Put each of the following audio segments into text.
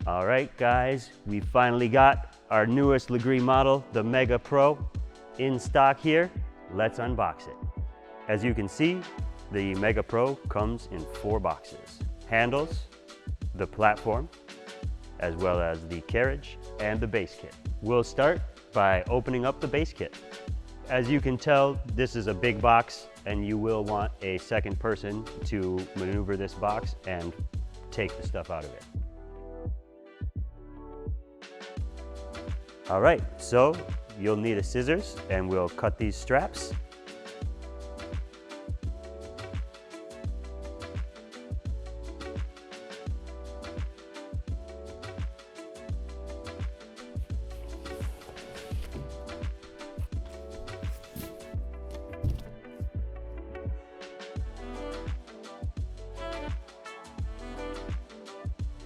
All right, guys, we finally got our newest Lagree model, the Mega Pro, in stock here. Let's unbox it. As you can see, the Mega Pro comes in 4 boxes. Handles, the platform, as well as the carriage and the base kit. We'll start by opening up the base kit. As you can tell, this is a big box and you will want a second person to maneuver this box and take the stuff out of it. All right, so you'll need a scissors and we'll cut these straps.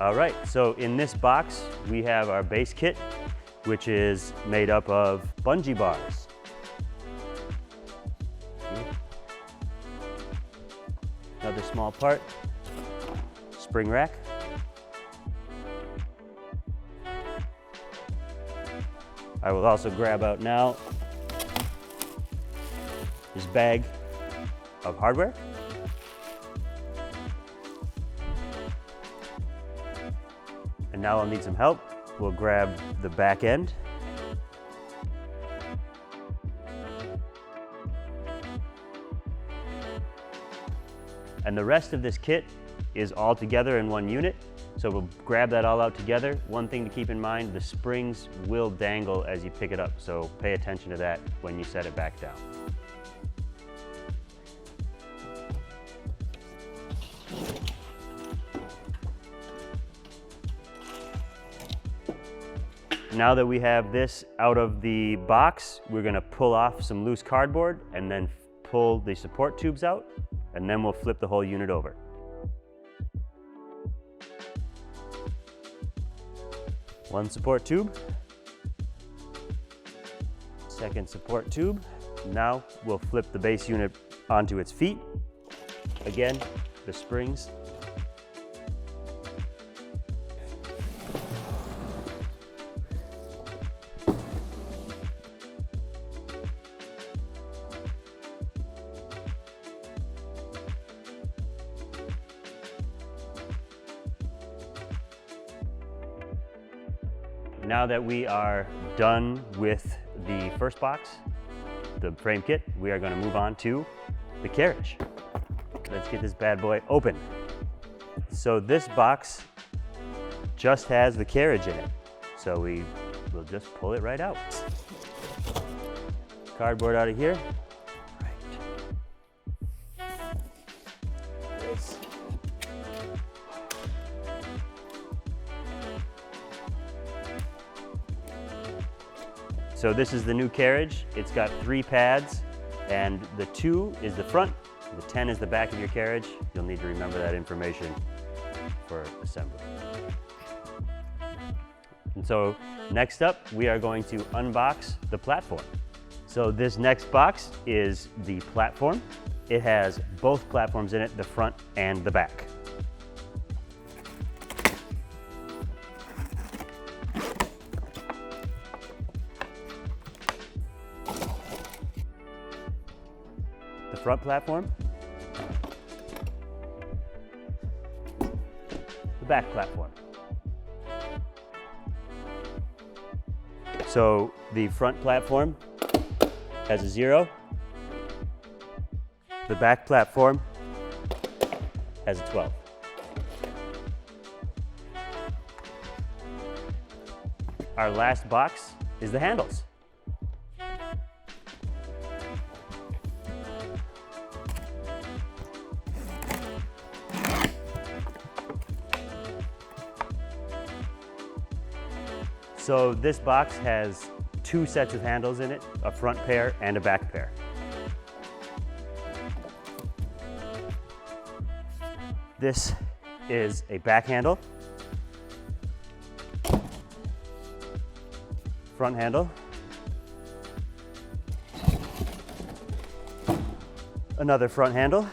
All right, so in this box, we have our base kit, which is made up of bungee bars. Another small part, spring rack. I will also grab out now this bag of hardware. And now I'll need some help. We'll grab the back end. And the rest of this kit is all together in one unit. So we'll grab that all out together. One thing to keep in mind, the springs will dangle as you pick it up. So pay attention to that when you set it back down. Now that we have this out of the box, we're gonna pull off some loose cardboard and then pull the support tubes out, and then we'll flip the whole unit over. One support tube, second support tube. Now we'll flip the base unit onto its feet. Again, the springs. Now that we are done with the first box, the frame kit, we are going to move on to the carriage. Let's get this bad boy open. So this box just has the carriage in it. So we will just pull it right out. Cardboard out of here. So this is the new carriage. It's got 3 pads, and the 2 is the front, the 10 is the back of your carriage. You'll need to remember that information for assembly. And so next up, we are going to unbox the platform. So this next box is the platform. It has both platforms in it, the front and the back. The front platform, the back platform. So the front platform has a 0, the back platform has a 12. Our last box is the handles. So this box has 2 sets of handles in it, a front pair and a back pair. This is a back handle, front handle, another front handle,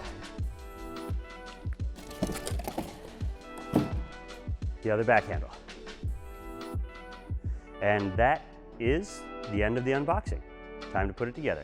the other back handle. And that is the end of the unboxing. Time to put it together.